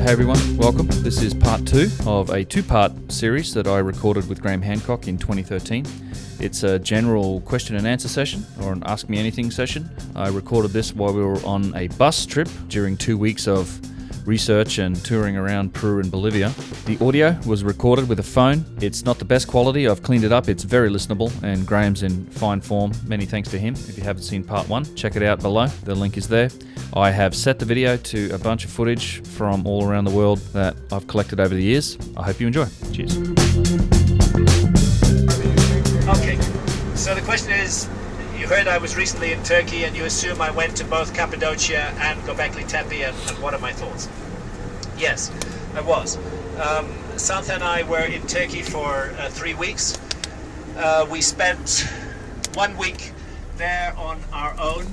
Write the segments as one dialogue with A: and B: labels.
A: Hey everyone, welcome. This is part 2 of a 2-part series that I recorded with Graham Hancock in 2013. It's a general question and answer session, or an Ask Me Anything session. I recorded this while we were on a bus trip during 2 weeks of research and touring around Peru and Bolivia. The audio was recorded with a phone. It's not the best quality. I've cleaned it up. It's very listenable, and Graham's in fine form. Many thanks to him. If you haven't seen part 1, check it out below. The link is there. I have set the video to a bunch of footage from all around the world that I've collected over the years. I hope you enjoy. Cheers.
B: Okay, so the question is, you heard I was recently in Turkey, and you assume I went to both Capadocia and Göbekli Tepi, and what are my thoughts? Yes, I was. Santha and I were in Turkey for 3 weeks. We spent 1 week there on our own,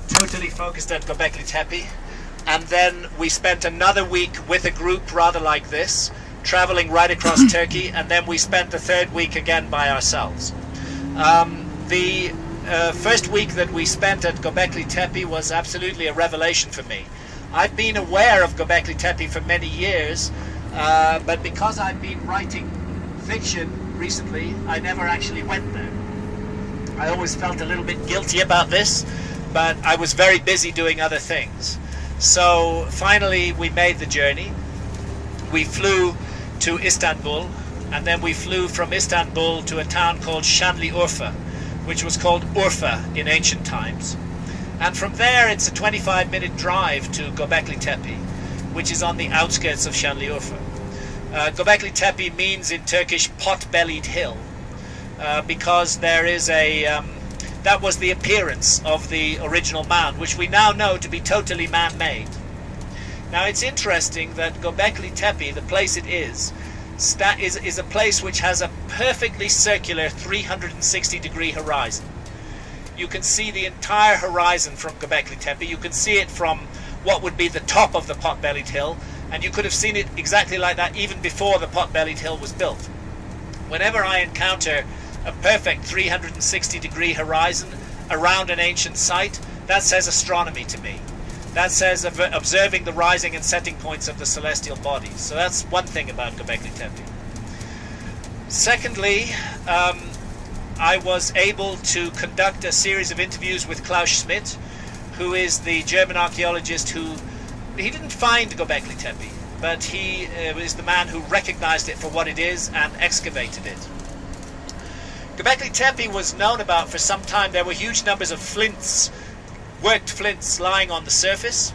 B: totally focused at Göbekli Tepi, and then we spent another week with a group rather like this, traveling right across Turkey, and then we spent the 3rd week again by ourselves. The first week that we spent at Göbekli Tepi was absolutely a revelation for me. I've been aware of Göbekli Tepi for many years, but because I've been writing fiction recently, I never actually went there. I always felt a little bit guilty about this, but I was very busy doing other things. So finally we made the journey. We flew to Istanbul, and then we flew from Istanbul to a town called Şanlıurfa, which was called Urfa in ancient times. And from there it's a 25-minute drive to Göbekli Tepi, which is on the outskirts of Şanlıurfa. Göbekli Tepi means in Turkish pot-bellied hill, because there is that was the appearance of the original mound, which we now know to be totally man-made. Now it's interesting that Göbekli Tepi, the place it is a place which has a perfectly circular 360-degree horizon. You can see the entire horizon from Göbekli Tepi. You can see it from what would be the top of the pot-bellied hill, and you could have seen it exactly like that even before the pot-bellied hill was built. Whenever I encounter a perfect 360-degree horizon around an ancient site, that says astronomy to me. That says observing the rising and setting points of the celestial bodies. So that's one thing about Göbekli Tepi. Secondly, I was able to conduct a series of interviews with Klaus Schmidt, who is the German archaeologist he didn't find Göbekli Tepi, but he is the man who recognized it for what it is and excavated it. Göbekli Tepi was known about for some time. There were huge numbers of flints, worked flints, lying on the surface,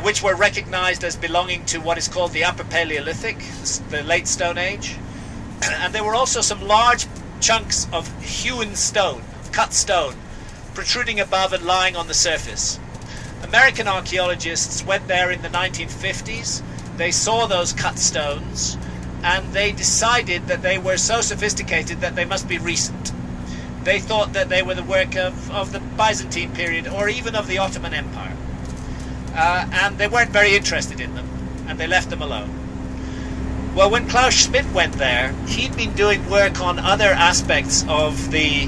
B: which were recognized as belonging to what is called the Upper Paleolithic, the Late Stone Age. And there were also some large chunks of hewn stone, cut stone, protruding above and lying on the surface. American archaeologists went there in the 1950s. They saw those cut stones, and they decided that they were so sophisticated that they must be recent. They thought that they were the work of the Byzantine period, or even of the Ottoman Empire. And they weren't very interested in them, and they left them alone. Well, when Klaus Schmidt went there, he'd been doing work on other aspects of the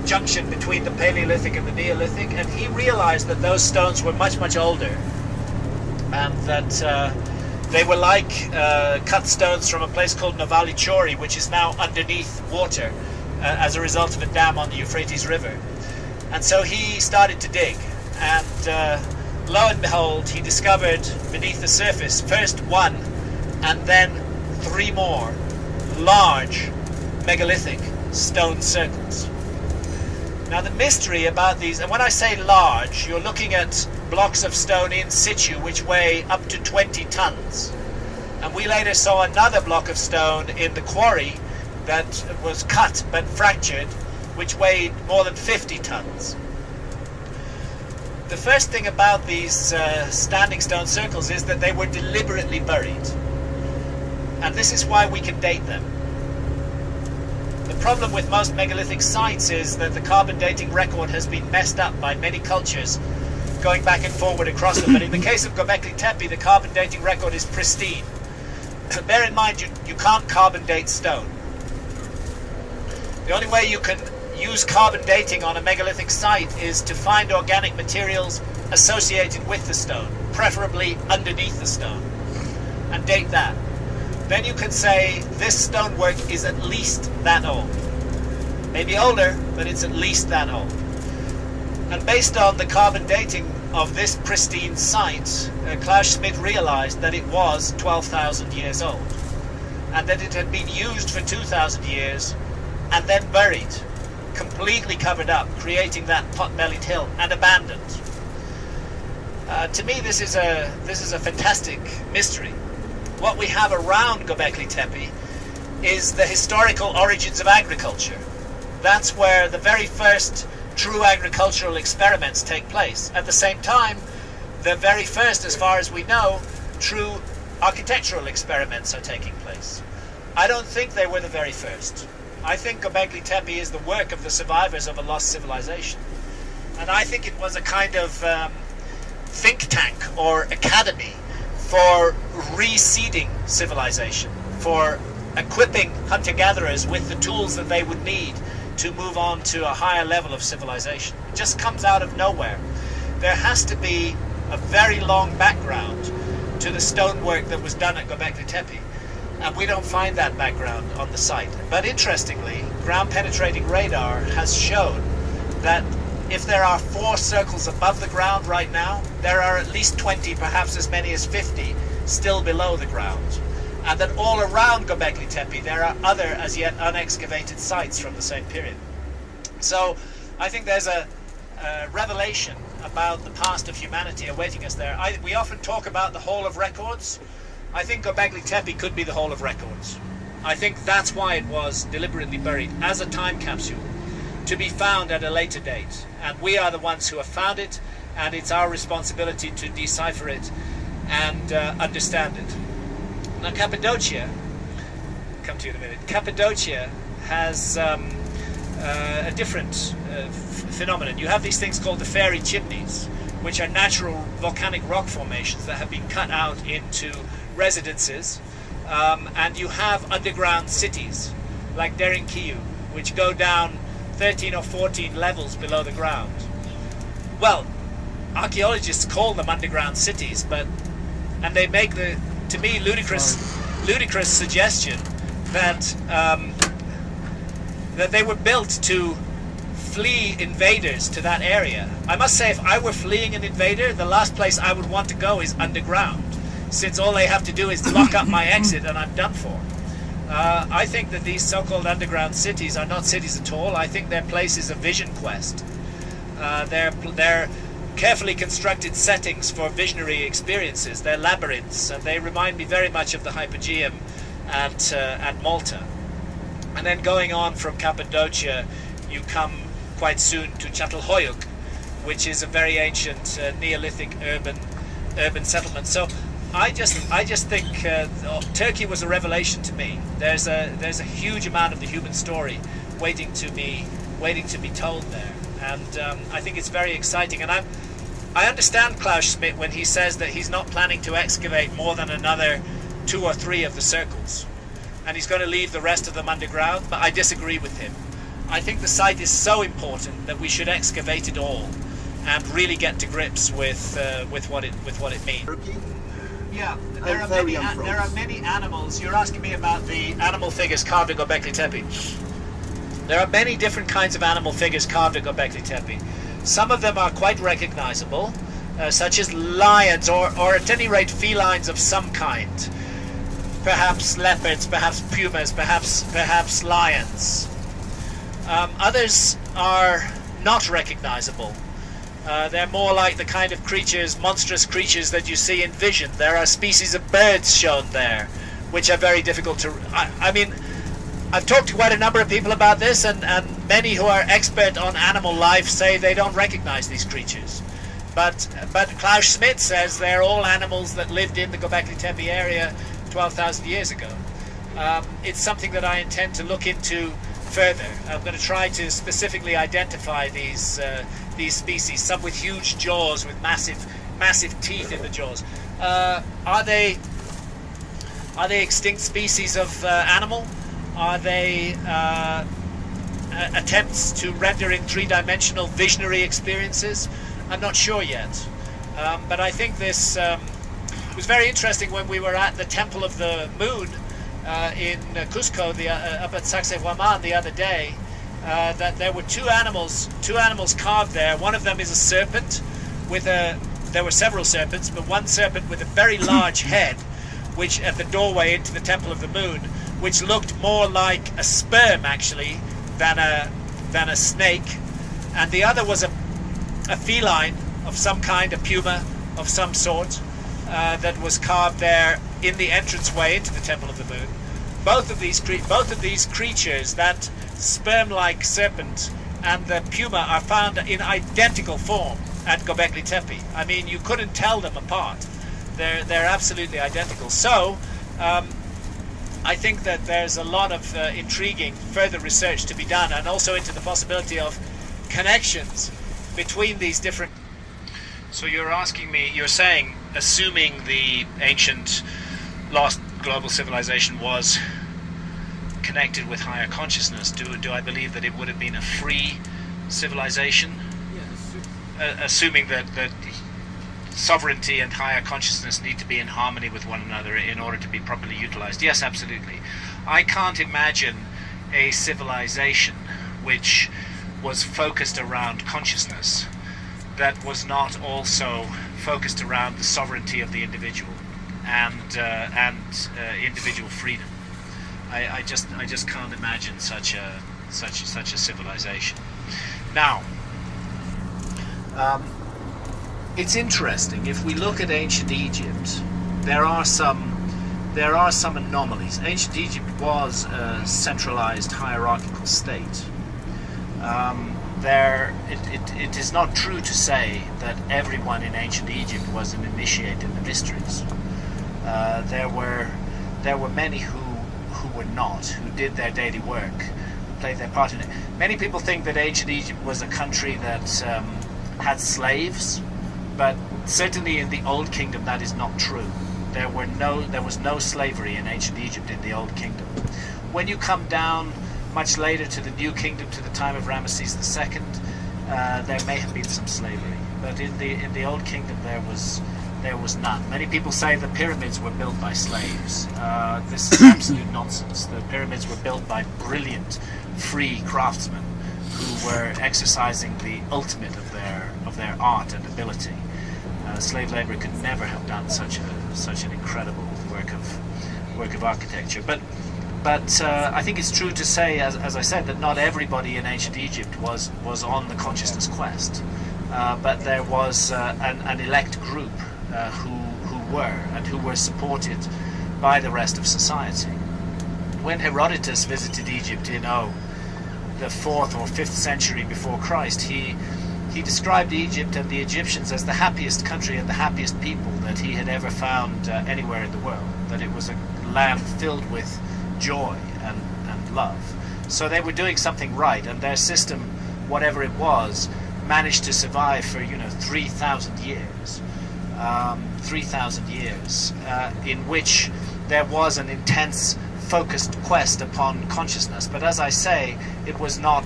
B: junction between the Paleolithic and the Neolithic, and he realized that those stones were much, much older, and that they were like cut stones from a place called Novali Chori, which is now underneath water as a result of a dam on the Euphrates River. And so he started to dig, and lo and behold, he discovered beneath the surface first 1 and then 3 more large megalithic stone circles. Now the mystery about these, and when I say large, you're looking at blocks of stone in situ which weigh up to 20 tons. And we later saw another block of stone in the quarry that was cut but fractured, which weighed more than 50 tons. The first thing about these standing stone circles is that they were deliberately buried. And this is why we can date them. The problem with most megalithic sites is that the carbon dating record has been messed up by many cultures going back and forward across them. But in the case of Göbekli Tepi, the carbon dating record is pristine. Bear in mind, you can't carbon date stone. The only way you can use carbon dating on a megalithic site is to find organic materials associated with the stone, preferably underneath the stone, and date that. Then you can say this stonework is at least that old. Maybe older, but it's at least that old. And based on the carbon dating of this pristine site, Klaus Schmidt realized that it was 12,000 years old, and that it had been used for 2,000 years and then buried, completely covered up, creating that pot-bellied hill, and abandoned. To me, this is a fantastic mystery. What we have around Göbekli Tepe is the historical origins of agriculture. That's where the very first true agricultural experiments take place. At the same time, the very first, as far as we know, true architectural experiments are taking place. I don't think they were the very first. I think Göbekli Tepe is the work of the survivors of a lost civilization. And I think it was a kind of think tank or academy for reseeding civilization, for equipping hunter-gatherers with the tools that they would need to move on to a higher level of civilization. It just comes out of nowhere. There has to be a very long background to the stonework that was done at Göbekli Tepe, and we don't find that background on the site. But interestingly, ground-penetrating radar has shown that if there are 4 circles above the ground right now, there are at least 20, perhaps as many as 50, still below the ground. And that all around Göbekli Tepe there are other as yet unexcavated sites from the same period. So I think there's a revelation about the past of humanity awaiting us there. We often talk about the Hall of Records. I think Göbekli Tepe could be the Hall of Records. I think that's why it was deliberately buried as a time capsule to be found at a later date. And we are the ones who have found it, and it's our responsibility to decipher it and understand it. Now Cappadocia, come to you in a minute, Cappadocia has a different phenomenon. You have these things called the fairy chimneys, which are natural volcanic rock formations that have been cut out into residences, and you have underground cities like Derinkiyu, which go down 13 or 14 levels below the ground. Well, archaeologists call them underground cities, and they make the, to me, ludicrous suggestion that that they were built to flee invaders to that area. I must say, if I were fleeing an invader, the last place I would want to go is underground, since all they have to do is block up my exit and I'm done for. I think that these so-called underground cities are not cities at all. I think they're places of vision quest. They're carefully constructed settings for visionary experiences. They're labyrinths, and they remind me very much of the Hypogeum at Malta. And then going on from Cappadocia, you come quite soon to Çatalhöyük, which is a very ancient Neolithic urban settlement. So I just think Turkey was a revelation to me. There's a huge amount of the human story waiting to be told there, and I think it's very exciting. And I understand Klaus Schmidt when he says that he's not planning to excavate more than another 2 or 3 of the circles, and he's going to leave the rest of them underground. But I disagree with him. I think the site is so important that we should excavate it all and really get to grips with what it means. Yeah, there are many animals. You're asking me about the animal figures carved at Göbekli Tepe. There are many different kinds of animal figures carved at Göbekli Tepe. Some of them are quite recognizable, such as lions, or at any rate felines of some kind. Perhaps leopards, perhaps pumas, perhaps lions. Others are not recognizable. They're more like the kind of creatures, monstrous creatures that you see in vision. There are species of birds shown there, which are very difficult to... I mean, I've talked to quite a number of people about this, and many who are expert on animal life say they don't recognize these creatures. But Klaus Schmidt says they're all animals that lived in the Göbekli Tepe area 12,000 years ago. It's something that I intend to look into further. I'm going to try to specifically identify these species, some with huge jaws, with massive teeth in the jaws. Are they extinct species of animal? Are they attempts to render in three-dimensional visionary experiences? I'm not sure yet. But I think this was very interesting when we were at the Temple of the Moon in Cusco, up at Sacsayhuaman the other day, that there were two animals carved there. One of them is a serpent there were several serpents, but one serpent with a very large head, which at the doorway into the Temple of the Moon, which looked more like a sperm actually than a snake, and the other was a feline of some kind, a puma of some sort, that was carved there in the entranceway into the Temple of the Moon. Both of these creatures, that sperm-like serpent and the puma, are found in identical form at Gobleki Tepi. I mean, you couldn't tell them apart. They're absolutely identical. So I think that there's a lot of intriguing further research to be done, and also into the possibility of connections between these different. So you're saying, assuming the ancient lost global civilization was connected with higher consciousness, do I believe that it would have been a free civilization? Assuming that sovereignty and higher consciousness need to be in harmony with one another in order to be properly utilized. Yes, absolutely. I can't imagine a civilization which was focused around consciousnness that was not also focused around the sovereignty of the individual and individual freedom. I just can't imagine such a civilization. Now, it's interesting. If we look at ancient Egypt, there are some anomalies. Ancient Egypt was a centralized hierarchical state. It is not true to say that everyone in ancient Egypt was an initiate in the mysteries. There were many who were not, who did their daily work, played their part in it. Many people think that ancient Egypt was a country that had slaves, but certainly in the Old Kingdom that is not true. There was no slavery in ancient Egypt in the Old Kingdom. When you come down much later to the New Kingdom, to the time of Ramesses II, there may have been some slavery, but in the Old Kingdom there was none. Many people say the pyramids were built by slaves. This is absolute nonsense. The pyramids were built by brilliant, free craftsmen who were exercising the ultimate of their art and ability. Slave labor could never have done such an incredible work of architecture. But I think it's true to say, as I said, that not everybody in ancient Egypt was on the consciousness quest, but there was an elect group who were supported by the rest of society. When Herodotus visited Egypt in the 4th or 5th century before Christ, he described Egypt and the Egyptians as the happiest country and the happiest people that he had ever found anywhere in the world, that it was a land filled with joy and love. So they were doing something right, and their system, whatever it was, managed to survive for 3,000 years. 3,000 years in which there was an intense focused quest upon consciousness. But as I say, it was not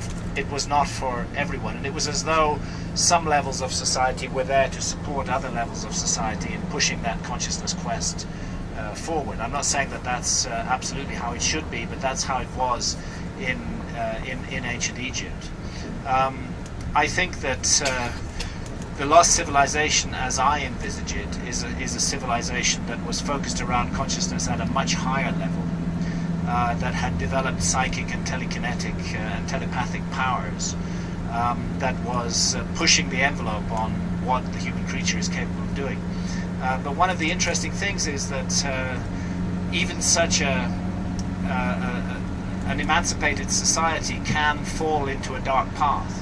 B: for everyone, and it was as though some levels of society were there to support other levels of society in pushing that consciousness quest forward. I'm not saying that that's absolutely how it should be, but that's how it was in ancient Egypt. I think that the lost civilization, as I envisage it, is a civilization that was focused around consciousness at a much higher level, that had developed psychic and telekinetic and telepathic powers, that was pushing the envelope on what the human creature is capable of doing. But one of the interesting things is that even such an emancipated society can fall into a dark path.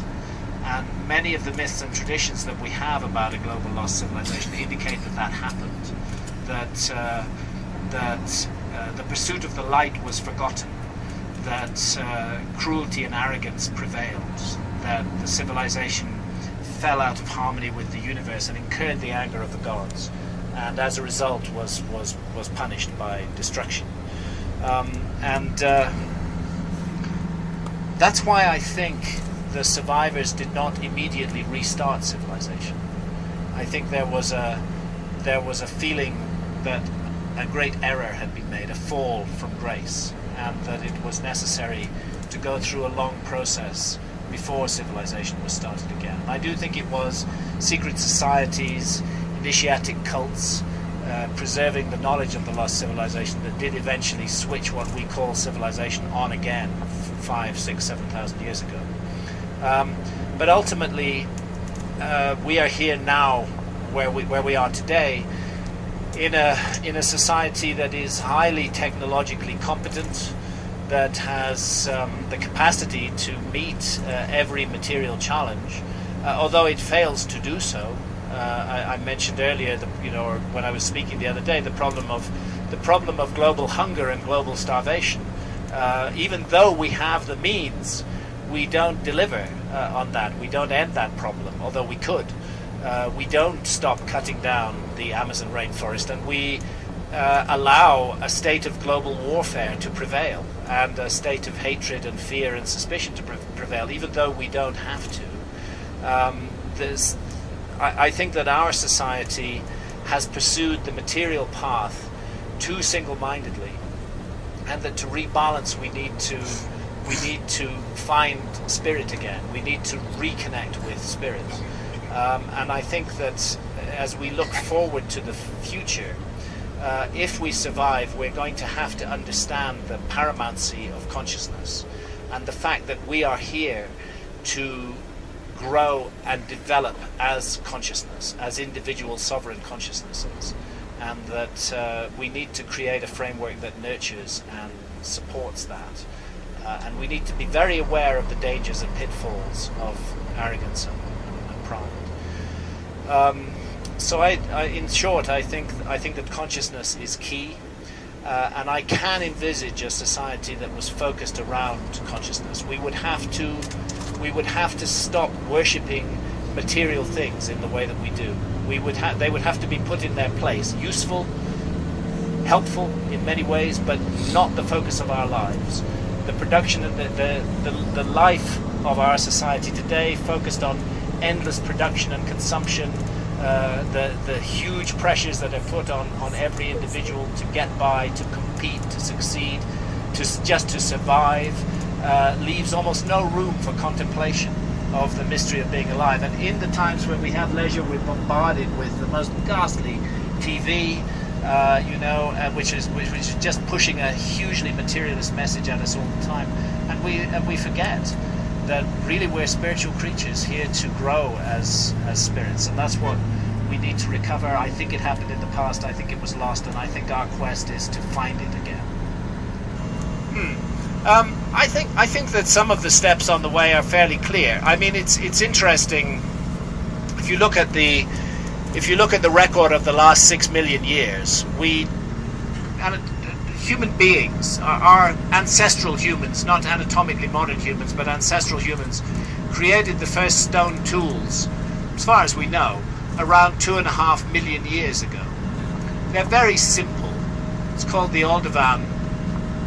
B: And many of the myths and traditions that we have about a global lost civilization indicate that happened. That the pursuit of the light was forgotten. That cruelty and arrogance prevailed. That the civilization fell out of harmony with the universe and incurred the anger of the gods, and as a result was punished by destruction. That's why I think the survivors did not immediately restart civilization. I think there was a feeling that a great error had been made, a fall from grace, and that it was necessary to go through a long process before civilization was started again. I do think it was secret societies, initiatic cults, preserving the knowledge of the lost civilization that did eventually switch what we call civilization on again 5, 6, 7,000 years ago. But ultimately, we are here now, where we are today, in a society that is highly technologically competent, that has the capacity to meet every material challenge, although it fails to do so. I mentioned earlier, or when I was speaking the other day, the problem of global hunger and global starvation. Even though we have the means, we don't deliver on that. We don't end that problem, although we could. We don't stop cutting down the Amazon rainforest, and we allow a state of global warfare to prevail, and a state of hatred and fear and suspicion to prevail, even though we don't have to. I think that our society has pursued the material path too single-mindedly, and that to rebalance we need to find spirit again. We need to reconnect with spirit. And I think that as we look forward to the future, if we survive, we're going to have to understand the paramountcy of consciousness, and the fact that we are here to grow and develop as consciousness, as individual sovereign consciousnesses, and that we need to create a framework that nurtures and supports that. And we need to be very aware of the dangers and pitfalls of arrogance and pride. So in short, I think that consciousness is key, and I can envisage a society that was focused around consciousness. We would have to stop worshipping material things in the way that we do. They would have to be put in their place, useful, helpful in many ways, but not the focus of our lives. The production and the life of our society today focused on endless production and consumption, the huge pressures that are put on every individual to get by, to compete, to succeed, just to survive, leaves almost no room for contemplation of the mystery of being alive. And in the times when we have leisure, we're bombarded with the most ghastly TV, which is just pushing a hugely materialist message at us all the time, and we forget that really we're spiritual creatures here to grow as spirits, and that's what we need to recover. I think it happened in the past, I think it was lost, and I think our quest is to find it again. I think that some of the steps on the way are fairly clear. I mean, it's interesting if you look at the record of the last 6 million years. Human beings, our ancestral humans, not anatomically modern humans, but ancestral humans, created the first stone tools, as far as we know, around 2.5 million years ago. They're very simple. It's called the Aldebaran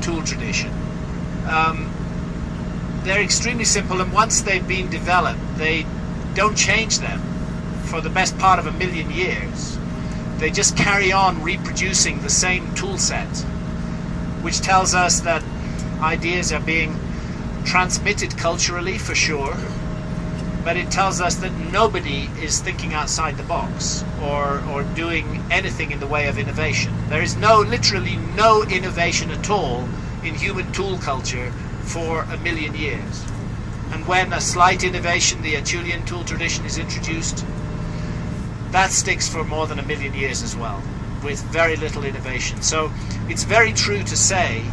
B: tool tradition. They're extremely simple, and once they've been developed, they don't change them for the best part of 1 million years. They just carry on reproducing the same tool set, which tells us that ideas are being transmitted culturally, for sure, but it tells us that nobody is thinking outside the box or doing anything in the way of innovation. There is literally no innovation at all in human tool culture for 1 million years. And when a slight innovation, the Acheulean tool tradition, is introduced, that sticks for more than 1 million years as well, with very little innovation. So it's very true to say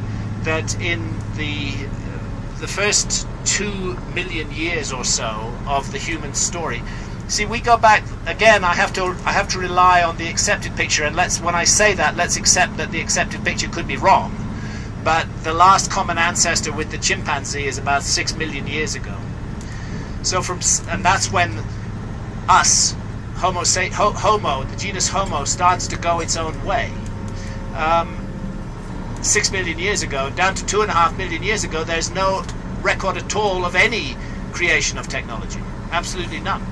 B: that in the first 2 million years or so of the human story, see, we go back again. I have to rely on the accepted picture, and when I say that, let's accept that the accepted picture could be wrong. But the last common ancestor with the chimpanzee is about 6 million years ago. So and that's when us, Homo, the genus Homo, starts to go its own way. 6 million years ago, down to 2.5 million years ago, there's no record at all of any creation of technology. Absolutely none.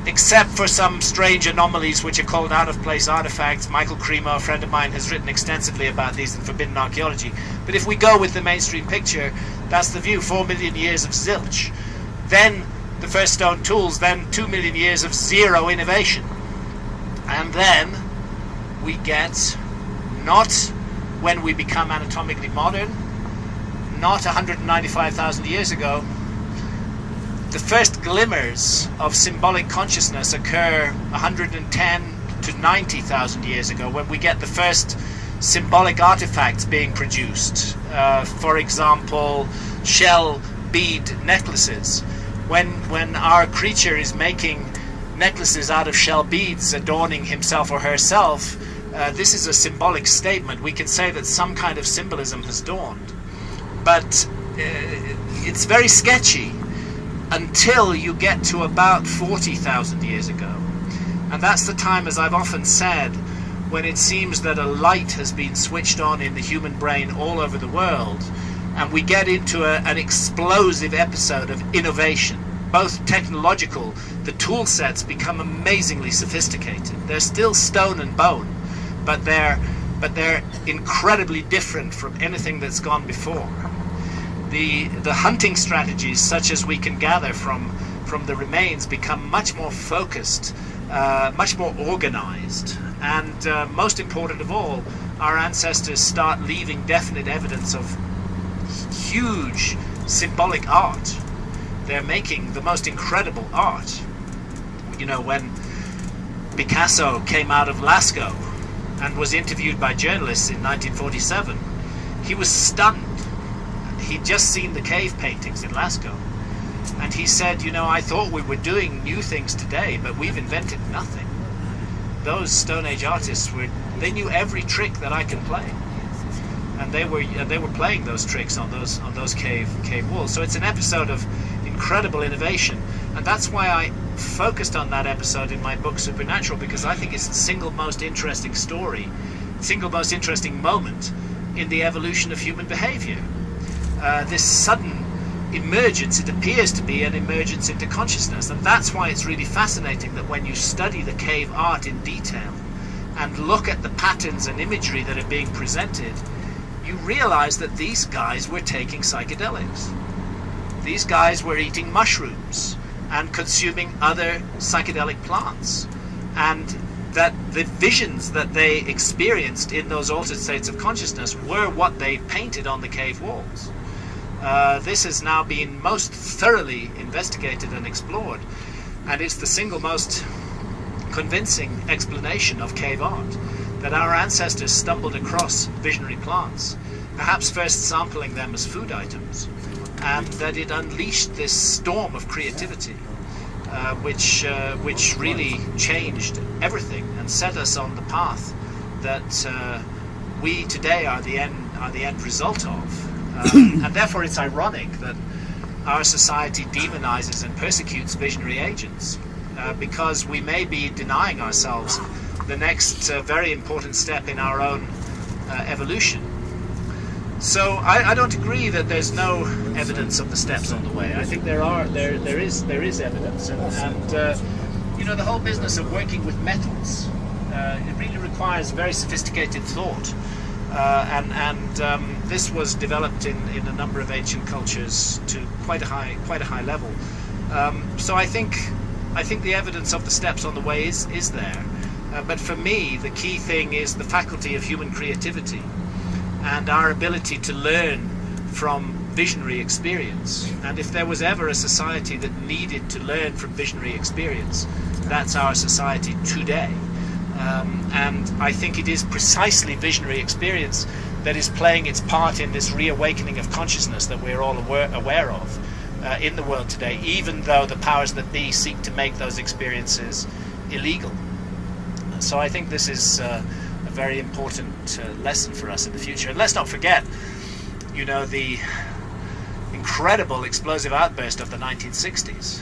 B: Except for some strange anomalies which are called out-of-place artifacts. Michael Cremo, a friend of mine, has written extensively about these in Forbidden Archaeology. But if we go with the mainstream picture, that's the view. 4 million years of zilch. Then the first stone tools, then 2 million years of zero innovation. And then we get, not when we become anatomically modern, not 195,000 years ago. The first glimmers of symbolic consciousness occur 110 to 90,000 years ago, when we get the first symbolic artifacts being produced. For example, shell bead necklaces. When our creature is making necklaces out of shell beads, adorning himself or herself, this is a symbolic statement. We can say that some kind of symbolism has dawned. But it's very sketchy until you get to about 40,000 years ago. And that's the time, as I've often said, when it seems that a light has been switched on in the human brain all over the world, and we get into an explosive episode of innovation, both technological. The tool sets become amazingly sophisticated. They're still stone and bone, but they're incredibly different from anything that's gone before. The hunting strategies, such as we can gather from the remains, become much more focused, much more organized, and most important of all, our ancestors start leaving definite evidence of huge symbolic art. They're making the most incredible art. You know, when Picasso came out of Lascaux and was interviewed by journalists in 1947, he was stunned. He'd just seen the cave paintings in Lascaux, and he said, you know, I thought we were doing new things today, but we've invented nothing. Those Stone Age artists they knew every trick that I can play, and they were playing those tricks on those cave walls. So it's an episode of incredible innovation, and that's why I focused on that episode in my book Supernatural, because I think it's the single most interesting story, single most interesting moment in the evolution of human behavior. This sudden emergence, it appears to be an emergence into consciousness, and that's why it's really fascinating that when you study the cave art in detail and look at the patterns and imagery that are being presented, you realize that these guys were taking psychedelics. These guys were eating mushrooms and consuming other psychedelic plants, and that the visions that they experienced in those altered states of consciousness were what they painted on the cave walls. This has now been most thoroughly investigated and explored, and it's the single most convincing explanation of cave art, that our ancestors stumbled across visionary plants, perhaps first sampling them as food items, and that it unleashed this storm of creativity, which really changed everything and set us on the path that we today are the end result of. And therefore it's ironic that our society demonizes and persecutes visionary agents, because we may be denying ourselves the next very important step in our own evolution. So I don't agree that there's no evidence of the steps on the way. I think there is evidence, and you know, the whole business of working with metals, it really requires very sophisticated thought. And this was developed in a number of ancient cultures to quite a high level. So I think the evidence of the steps on the way is there. But for me, the key thing is the faculty of human creativity and our ability to learn from visionary experience. And if there was ever a society that needed to learn from visionary experience, that's our society today. And I think it is precisely visionary experience that is playing its part in this reawakening of consciousness that we're all aware of in the world today, even though the powers that be seek to make those experiences illegal. So I think this is a very important lesson for us in the future. And let's not forget, you know, the incredible explosive outburst of the 1960s.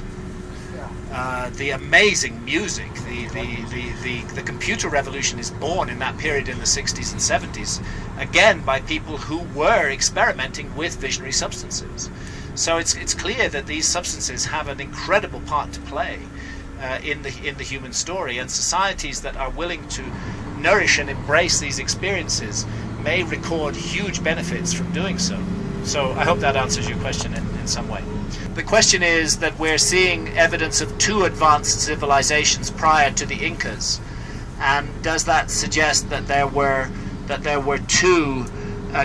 B: the amazing music, the computer revolution is born in that period in the 60s and 70s, again by people who were experimenting with visionary substances. So it's clear that these substances have an incredible part to play in the human story, and societies that are willing to nourish and embrace these experiences may record huge benefits from doing so. So I hope that answers your question in some way. The question is that we're seeing evidence of two advanced civilizations prior to the Incas, and does that suggest that there were two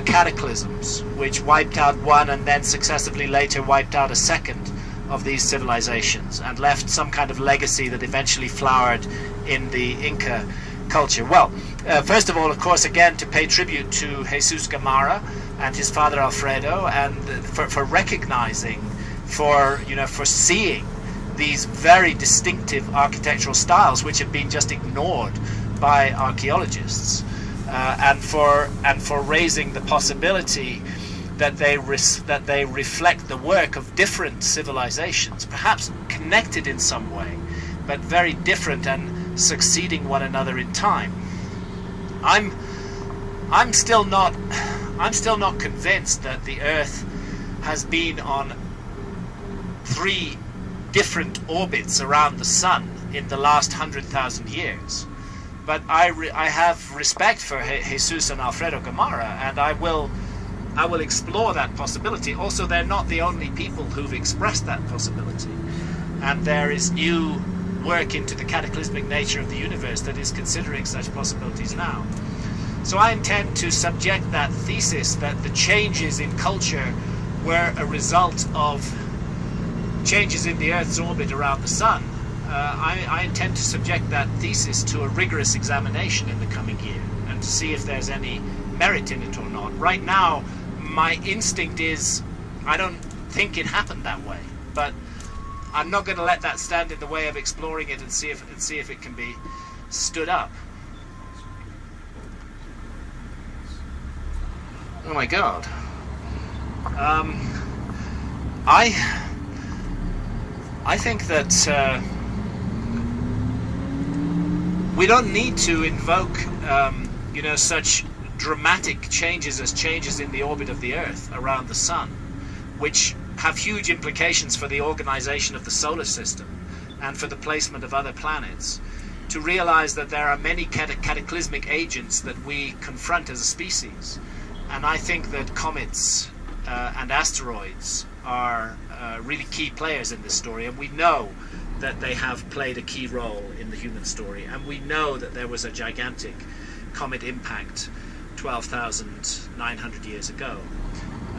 B: cataclysms which wiped out one and then successively later wiped out a second of these civilizations and left some kind of legacy that eventually flowered in the Inca culture? Well, first of all, of course, again, to pay tribute to Jesus Gamarra and his father Alfredo, and for recognizing, for seeing these very distinctive architectural styles which have been just ignored by archaeologists, and for raising the possibility that they reflect the work of different civilizations, perhaps connected in some way, but very different and succeeding one another in time. I'm still not convinced that the Earth has been on 3 different orbits around the Sun in the last 100,000 years. But I have respect for Jesus and Alfredo Gamarra, and I will explore that possibility. Also, they're not the only people who've expressed that possibility, and there is new work into the cataclysmic nature of the universe that is considering such possibilities now. So I intend to subject that thesis that the changes in culture were a result of changes in the Earth's orbit around the Sun. I intend to subject that thesis to a rigorous examination in the coming year and to see if there's any merit in it or not. Right now, my instinct is I don't think it happened that way, but I'm not going to let that stand in the way of exploring it and see if it can be stood up. Oh my God. I think that we don't need to invoke such dramatic changes as changes in the orbit of the Earth around the Sun, which have huge implications for the organization of the solar system and for the placement of other planets, to realize that there are many cataclysmic agents that we confront as a species. And I think that comets and asteroids are really key players in this story, and we know that they have played a key role in the human story, and we know that there was a gigantic comet impact 12,900 years ago.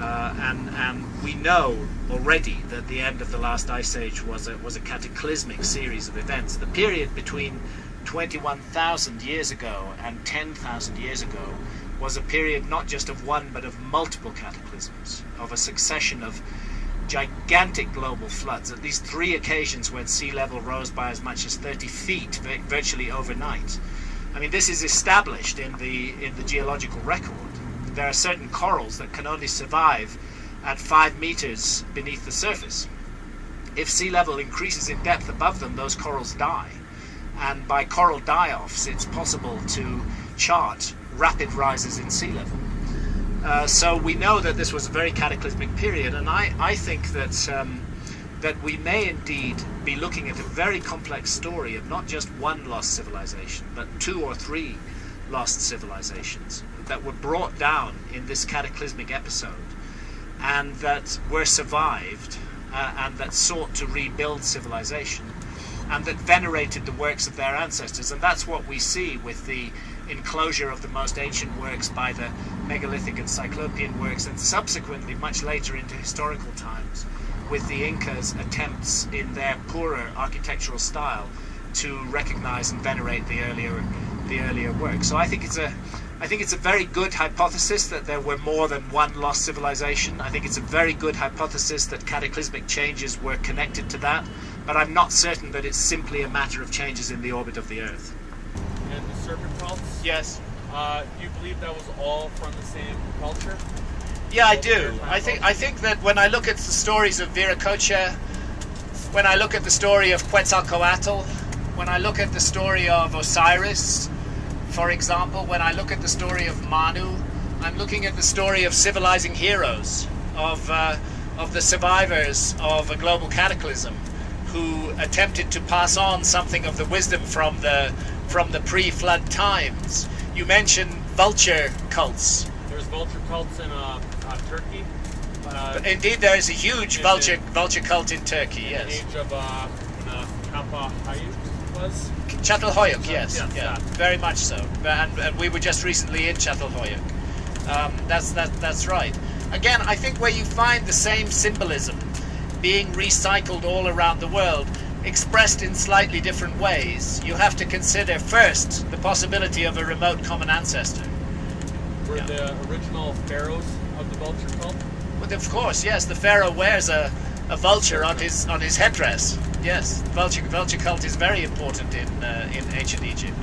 B: And we know already that the end of the last ice age was a cataclysmic series of events. The period between 21,000 years ago and 10,000 years ago was a period not just of one but of multiple cataclysms, of a succession of gigantic global floods, at least 3 occasions when sea level rose by as much as 30 feet virtually overnight. I mean, this is established in the geological record. There are certain corals that can only survive at 5 meters beneath the surface. If sea level increases in depth above them, those corals die. And by coral die-offs, it's possible to chart rapid rises in sea level. So we know that this was a very cataclysmic period, and I think that that we may indeed be looking at a very complex story of not just one lost civilization, but 2 or 3 lost civilizations that were brought down in this cataclysmic episode, and that were survived, and that sought to rebuild civilization, and that venerated the works of their ancestors. And that's what we see with the enclosure of the most ancient works by the megalithic and cyclopean works, and subsequently much later into historical times with the Incas' attempts in their poorer architectural style to recognize and venerate the earlier work. So I think it's a very good hypothesis that there were more than one lost civilization. I think it's a very good hypothesis that cataclysmic changes were connected to that, but I'm not certain that it's simply a matter of changes in the orbit of the Earth.
C: And the serpent cults?
B: Yes.
C: Do you believe that was all from the same culture?
B: Yeah, I do. I think that when I look at the stories of Viracocha, when I look at the story of Quetzalcoatl, when I look at the story of Osiris, for example, when I look at the story of Manu, I'm looking at the story of civilizing heroes, of the survivors of a global cataclysm, who attempted to pass on something of the wisdom from the pre-flood times. You mentioned vulture cults.
C: There's vulture cults in Turkey.
B: Indeed, there is a huge vulture cult in Turkey.
C: In
B: Yes.
C: the age of Capadocia was.
B: Çatalhöyük, yes,
C: Yes,
B: yeah,
C: yeah.
B: very much so. And we were just recently in Çatalhöyük. That's right. Again, I think where you find the same symbolism being recycled all around the world, expressed in slightly different ways, you have to consider first the possibility of a remote common ancestor.
C: Were the original pharaohs of the vulture cult?
B: Well, of course, yes, the pharaoh wears a vulture on his headdress. Yes, vulture cult is very important in ancient Egypt.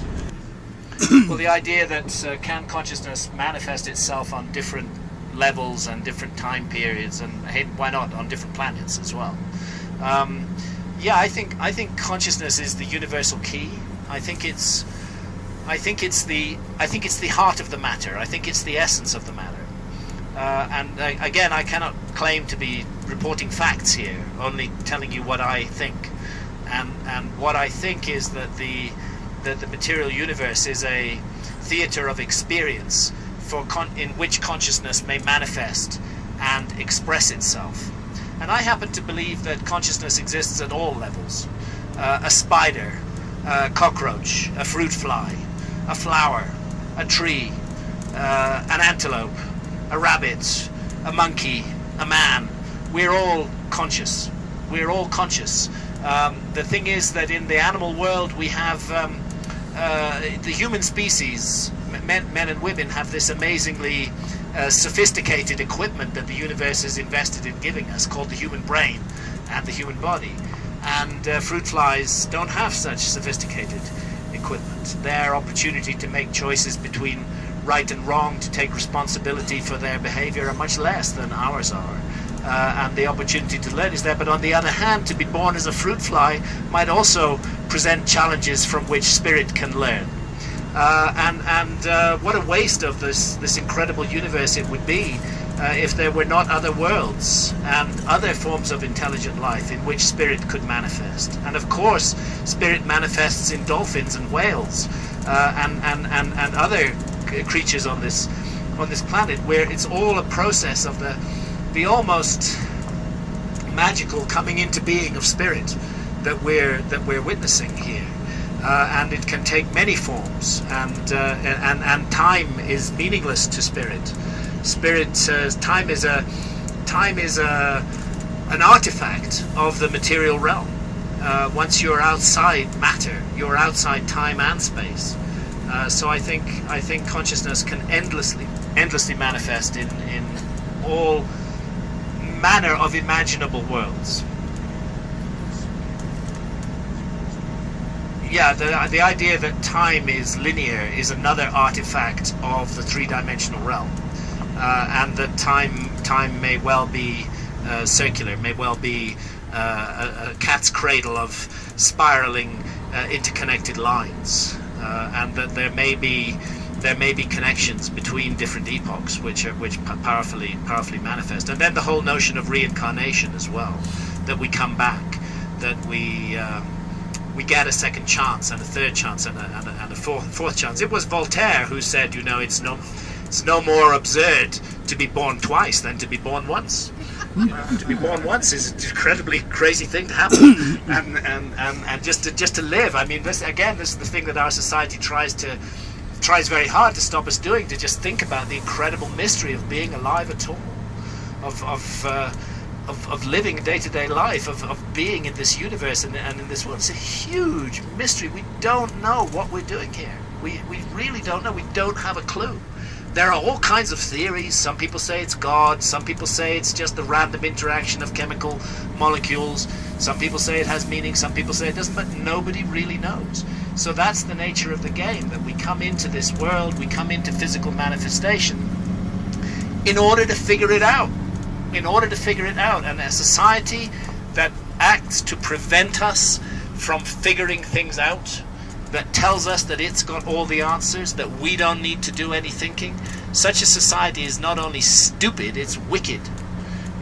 B: Well, the idea that can consciousness manifest itself on different levels and different time periods, and hey, why not on different planets as well? Yeah, I think consciousness is the universal key. I think it's the heart of the matter. I think it's the essence of the matter. And again, I cannot claim to be reporting facts here, only telling you what I think. And what I think is that the material universe is a theater of experience in which consciousness may manifest and express itself. And I happen to believe that consciousness exists at all levels. A spider, a cockroach, a fruit fly, a flower, a tree, an antelope, a rabbit, a monkey, a man. We're all conscious. We're all conscious. The thing is that in the animal world we have the human species, men and women, have this amazingly sophisticated equipment that the universe is invested in giving us, called the human brain and the human body. And fruit flies don't have such sophisticated equipment. Their opportunity to make choices between right and wrong, to take responsibility for their behavior, are much less than ours are. And the opportunity to learn is there. But on the other hand, to be born as a fruit fly might also present challenges from which spirit can learn. What a waste of this incredible universe it would be if there were not other worlds and other forms of intelligent life in which spirit could manifest. And of course, spirit manifests in dolphins and whales and other creatures on this planet, where it's all a process of the almost magical coming into being of spirit that we're witnessing here. And it can take many forms, and time is meaningless to spirit. Time is an artifact of the material realm. Once you're outside matter, you're outside time and space. So I think consciousness can endlessly manifest in all manner of imaginable worlds. Yeah, the idea that time is linear is another artifact of the three-dimensional realm, and that time may well be circular, may well be a cat's cradle of spiraling interconnected lines, and that there may be connections between different epochs which powerfully manifest. And then the whole notion of reincarnation as well, that we come back, that we get a second chance and a third chance and a fourth chance. It was Voltaire who said, you know, it's no more absurd to be born twice than to be born once. To be born once is an incredibly crazy thing to happen, and just to live. I mean, this is the thing that our society tries very hard to stop us doing, to just think about the incredible mystery of being alive at all, of living a day-to-day life, of being in this universe and in this world. It's a huge mystery. We don't know what we're doing here. We really don't know. We don't have a clue. There are all kinds of theories. Some people say it's God. Some people say it's just the random interaction of chemical molecules. Some people say it has meaning. Some people say it doesn't, but nobody really knows. So that's the nature of the game, that we come into this world, we come into physical manifestation in order to figure it out. And a society that acts to prevent us from figuring things out, that tells us that it's got all the answers, that we don't need to do any thinking, such a society is not only stupid, it's wicked.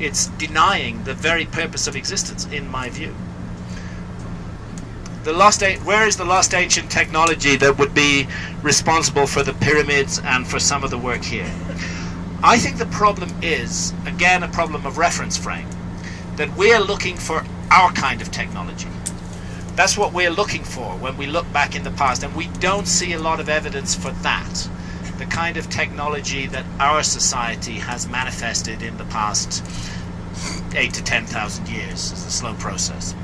B: It's denying the very purpose of existence, in my view. Where is the lost ancient technology that would be responsible for the pyramids and for some of the work here? I think the problem is, again, a problem of reference frame, that we're looking for our kind of technology. That's what we're looking for when we look back in the past, and we don't see a lot of evidence for that, the kind of technology that our society has manifested in the past 8 to 10,000 years. It's a slow process.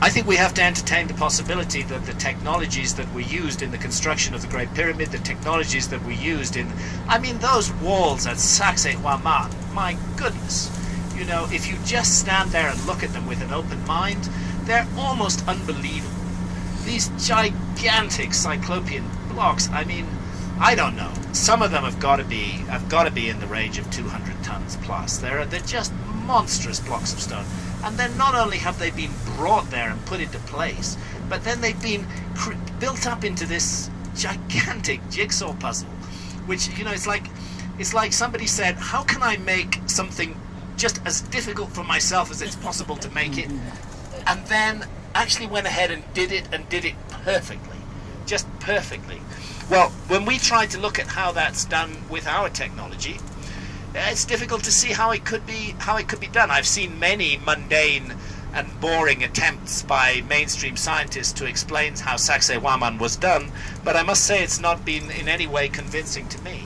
B: I think we have to entertain the possibility that the technologies that were used in the construction of the Great Pyramid, the technologies that were used in, I mean, those walls at Sacsayhuaman, my goodness, you know, if you just stand there and look at them with an open mind, they're almost unbelievable. These gigantic cyclopean blocks, I mean, I don't know. Some of them have got to be in the range of 200 tons plus. They're just monstrous blocks of stone. And then not only have they been brought there and put into place, but then they've been built up into this gigantic jigsaw puzzle, which, you know, it's like somebody said, how can I make something just as difficult for myself as it's possible to make it? And then actually went ahead and did it perfectly, just perfectly. Well, when we try to look at how that's done with our technology, it's difficult to see how it could be done. I've seen many mundane and boring attempts by mainstream scientists to explain how Sacsayhuaman was done, but I must say it's not been in any way convincing to me.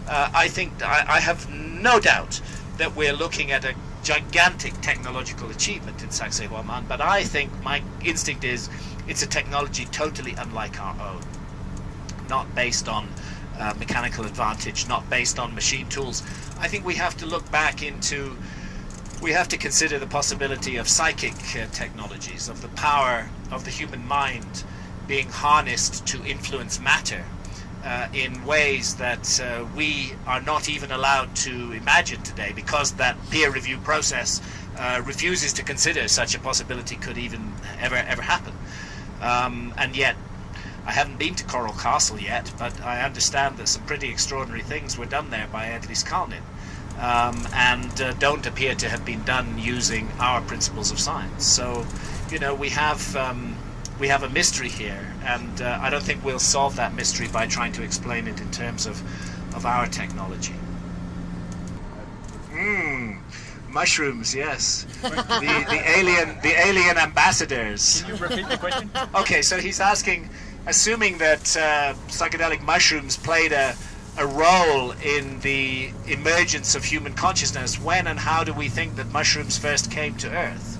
B: I think I have no doubt that we're looking at a gigantic technological achievement in Sacsayhuaman, but I think my instinct is it's a technology totally unlike our own, not based on mechanical advantage, not based on machine tools. I think we have to look back into, we have to consider the possibility of psychic technologies, of the power of the human mind being harnessed to influence matter in ways that we are not even allowed to imagine today, because that peer review process refuses to consider such a possibility could even ever happen. And yet, I haven't been to Coral Castle yet, but I understand that some pretty extraordinary things were done there by Edlis Kalnin, and don't appear to have been done using our principles of science. So, you know, we have a mystery here, and I don't think we'll solve that mystery by trying to explain it in terms of our technology. Mushrooms, yes. the alien ambassadors.
C: Can you repeat the question?
B: Okay, so he's asking, assuming that psychedelic mushrooms played a role in the emergence of human consciousness, when and how do we think that mushrooms first came to Earth?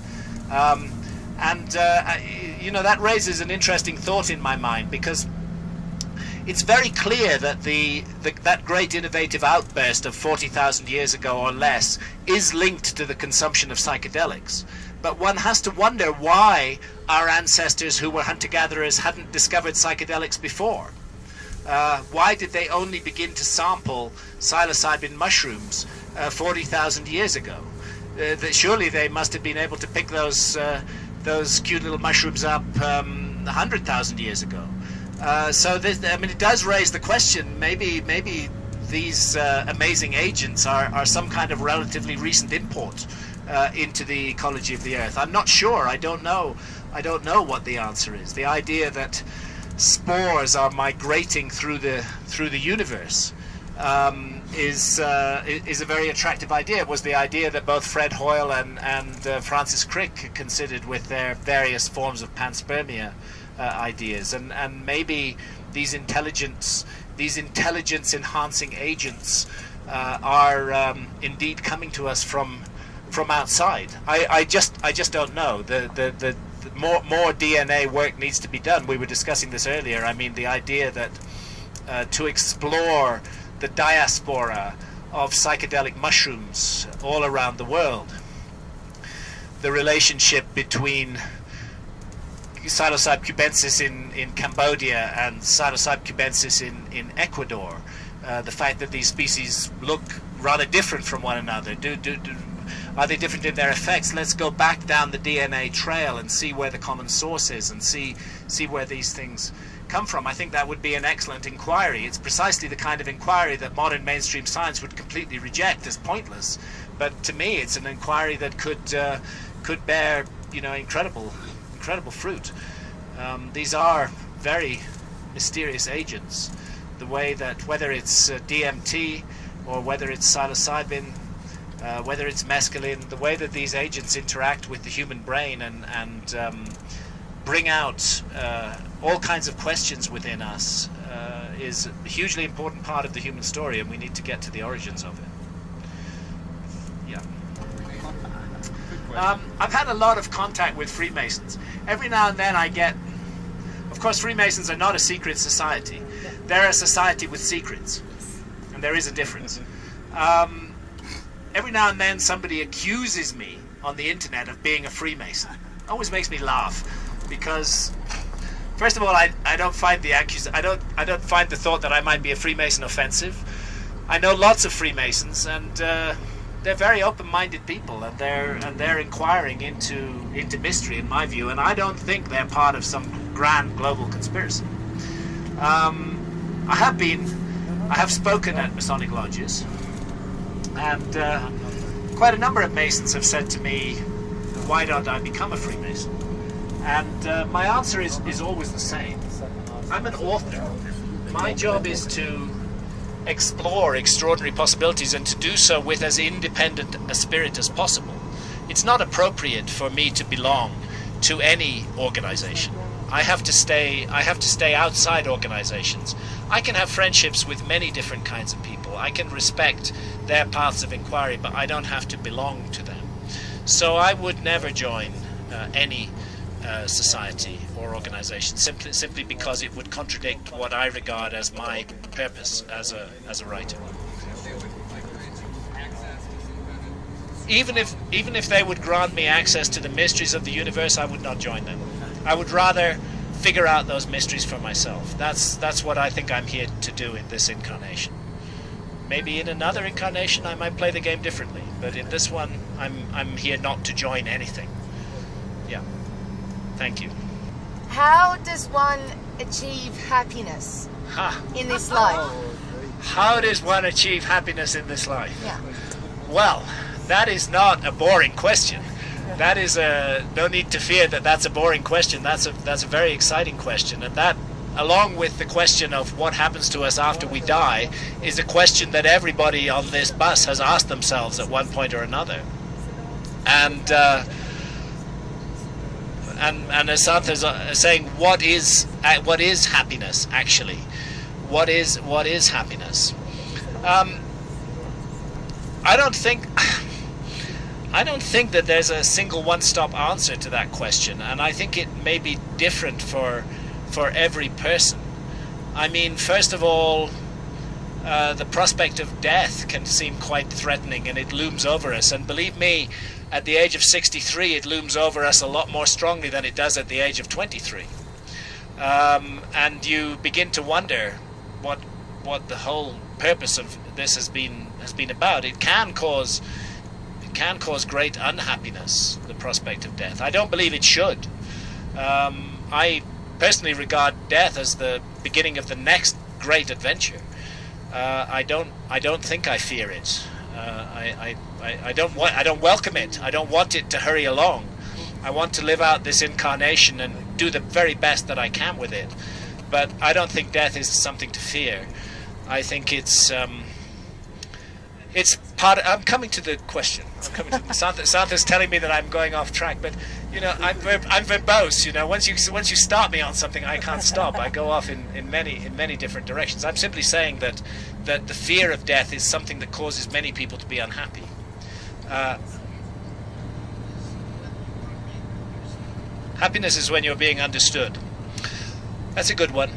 B: You know, that raises an interesting thought in my mind, because it's very clear that that great innovative outburst of 40,000 years ago or less is linked to the consumption of psychedelics. But one has to wonder why our ancestors who were hunter-gatherers hadn't discovered psychedelics before. Why did they only begin to sample psilocybin mushrooms 40,000 years ago? Surely they must have been able to pick those cute little mushrooms up 100,000 years ago. So I mean, it does raise the question, maybe these amazing agents are some kind of relatively recent import into the ecology of the Earth. I'm not sure. I don't know what the answer is. The idea that spores are migrating through the universe is a very attractive idea. It was the idea that both Fred Hoyle and Francis Crick considered with their various forms of panspermia ideas, and maybe these intelligence enhancing agents are indeed coming to us from outside. I just don't know. The more DNA work needs to be done. We were discussing this earlier. I mean, the idea that to explore the diaspora of psychedelic mushrooms all around the world, the relationship between Psilocybe cubensis in Cambodia and Psilocybe cubensis in Ecuador, the fact that these species look rather different from one another. Are they different in their effects? Let's go back down the DNA trail and see where the common source is, and see where these things come from. I think that would be an excellent inquiry. It's precisely the kind of inquiry that modern mainstream science would completely reject as pointless. But to me, it's an inquiry that could bear, incredible fruit. These are very mysterious agents. The way that, whether it's DMT or whether it's psilocybin, whether it's mescaline, the way that these agents interact with the human brain and bring out all kinds of questions within us is a hugely important part of the human story, and we need to get to the origins of it. Yeah. I've had a lot of contact with Freemasons. Every now and then I get... Of course, Freemasons are not a secret society. They're a society with secrets, and there is a difference. Every now and then somebody accuses me on the internet of being a Freemason. It always makes me laugh, because first of all, I don't find the I don't find the thought that I might be a Freemason offensive. I know lots of Freemasons, and they're very open-minded people, and they're inquiring into mystery, in my view, and I don't think they're part of some grand global conspiracy. I have spoken at Masonic lodges, and quite a number of Masons have said to me, why don't I become a Freemason? And my answer is always the same. I'm an author. My job is to explore extraordinary possibilities, and to do so with as independent a spirit as possible. It's not appropriate for me to belong to any organization. I have to stay outside organizations. I can have friendships with many different kinds of people. I can respect their paths of inquiry, but I don't have to belong to them. So I would never join any society or organization, simply because it would contradict what I regard as my purpose as a writer. Even if they would grant me access to the mysteries of the universe, I would not join them. I would rather figure out those mysteries for myself. That's what I think I'm here to do in this incarnation. Maybe in another incarnation I might play the game differently, but in this one I'm here not to join anything. Yeah. Thank you.
D: How does one achieve happiness in this life?
B: How does one achieve happiness in this life?
D: Yeah.
B: Well, that is not a boring question. That is no need to fear that that's a boring question. That's a very exciting question, and that, along with the question of what happens to us after we die, is a question that everybody on this bus has asked themselves at one point or another. And as Santha's saying, what is happiness actually? What is happiness? I don't think that there's a single one-stop answer to that question, and I think it may be different for every person. I mean, first of all, the prospect of death can seem quite threatening, and it looms over us. And believe me, at the age of 63, it looms over us a lot more strongly than it does at the age of 23. And you begin to wonder what the whole purpose of this has been about. It can cause great unhappiness, the prospect of death. I don't believe it should. I personally regard death as the beginning of the next great adventure. I don't think I fear it. I don't welcome it. I don't want it to hurry along. I want to live out this incarnation and do the very best that I can with it. But I don't think death is something to fear. I think it's part. I'm coming to the question. Santha's telling me that I'm going off track, but I'm verbose. Once you start me on something, I can't stop. I go off in many different directions. I'm simply saying that the fear of death is something that causes many people to be unhappy. Happiness is when you're being understood. That's a good one.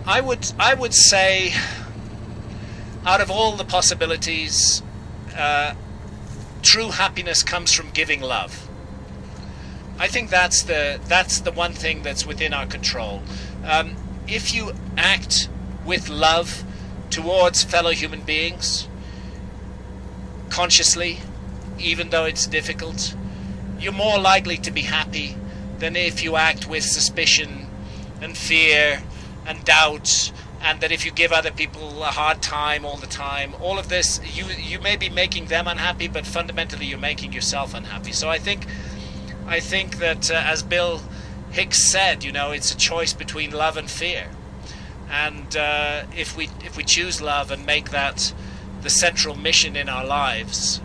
B: I would say, out of all the possibilities, true happiness comes from giving love. I think that's the one thing that's within our control. If you act with love towards fellow human beings, consciously, even though it's difficult. You're more likely to be happy than if you act with suspicion and fear and doubt, and that if you give other people a hard time all the time, all of this, you may be making them unhappy, but fundamentally you're making yourself unhappy. So I think that as Bill Hicks said, it's a choice between love and fear. And if we choose love and make that the central mission in our lives,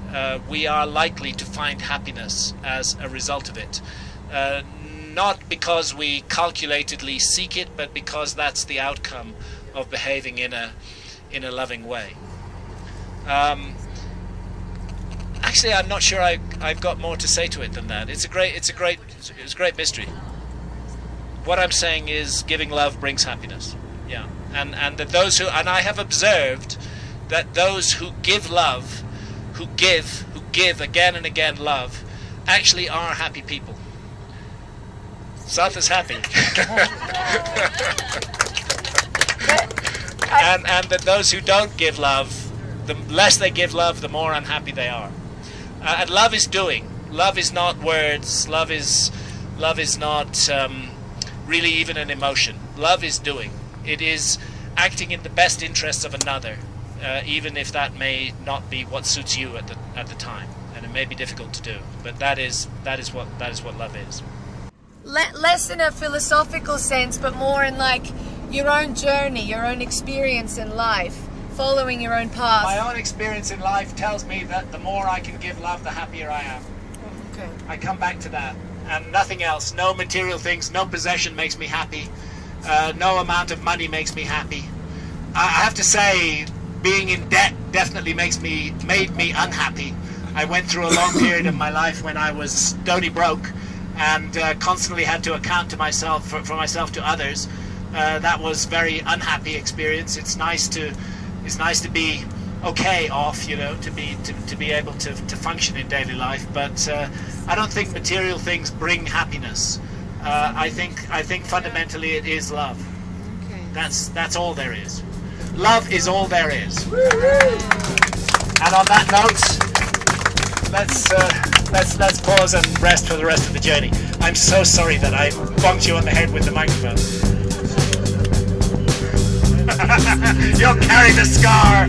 B: we are likely to find happiness as a result of it. Not because we calculatedly seek it, but because that's the outcome of behaving in a loving way. Actually, I'm not sure I've got more to say to it than that. It's a great mystery. What I'm saying is, giving love brings happiness. Yeah, and that those who, and I have observed that those who give love, who give again and again love, actually are happy people. Seth is happy. and that those who don't give love, the less they give love, the more unhappy they are. And love is doing. Love is not words. Love is not really even an emotion. Love is doing. It is acting in the best interests of another, even if that may not be what suits you at the time, and it may be difficult to do. But that is what love is.
D: Less in a philosophical sense, but more in like your own journey, your own experience in life, following your own path.
B: My own experience in life tells me that the more I can give love, the happier I am.
D: Okay.
B: I come back to that, and nothing else. No material things, no possession makes me happy. No amount of money makes me happy. I have to say, being in debt definitely made me unhappy. I went through a long period of my life when I was stony broke, and constantly had to account to myself for myself to others. That was very unhappy experience. It's nice to be okay off, to be able to function in daily life. But I don't think material things bring happiness. I think fundamentally it is love.
D: Okay.
B: That's all there is. Love is all there is. And on that note, let's pause and rest for the rest of the journey. I'm so sorry that I bonked you on the head with the microphone. You'll carry the scar.